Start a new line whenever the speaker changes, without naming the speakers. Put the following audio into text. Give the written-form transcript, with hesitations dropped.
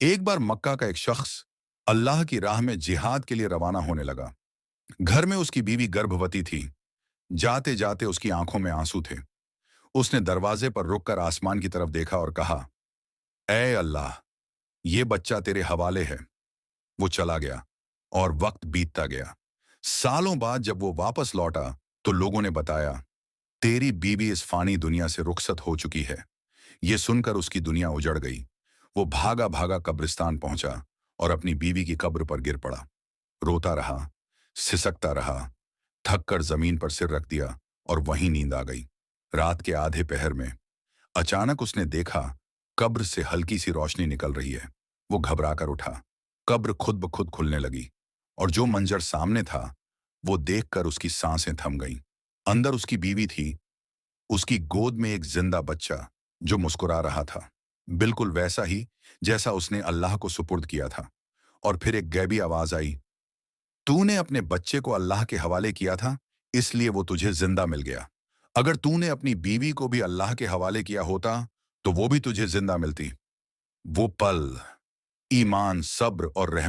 एक बार मक्का का एक शख्स अल्लाह की राह में जिहाद के लिए रवाना होने लगा। घर में उसकी बीवी गर्भवती थी। जाते जाते उसकी आंखों में आंसू थे। उसने दरवाजे पर रुककर आसमान की तरफ देखा और कहा, ऐ अल्लाह, ये बच्चा तेरे हवाले है। वो चला गया और वक्त बीतता गया। सालों बाद जब वो वापस लौटा तो लोगों ने बताया, तेरी बीवी इस फानी दुनिया से रुखसत हो चुकी है। ये सुनकर उसकी दुनिया उजड़ गई। वो भागा भागा कब्रिस्तान पहुंचा और अपनी बीवी की कब्र पर गिर पड़ा। रोता रहा, सिसकता रहा, थक कर जमीन पर सिर रख दिया और वहीं नींद आ गई। रात के आधे पहर में अचानक उसने देखा, कब्र से हल्की सी रोशनी निकल रही है। वो घबरा कर उठा। कब्र खुद ब खुद खुलने लगी और जो मंजर सामने था वो देखकर उसकी सांसें थम गईं। अंदर उसकी बीवी थी, उसकी गोद में एक जिंदा बच्चा जो मुस्कुरा रहा था, बिल्कुल वैसा ही जैसा उसने अल्लाह को सुपुर्द किया था। और फिर एक गैबी आवाज आई, तूने अपने बच्चे को अल्लाह के हवाले किया था, इसलिए वो तुझे जिंदा मिल गया। अगर तूने अपनी बीवी को भी अल्लाह के हवाले किया होता तो वो भी तुझे जिंदा मिलती। वो पल ईमान, सब्र और रहमत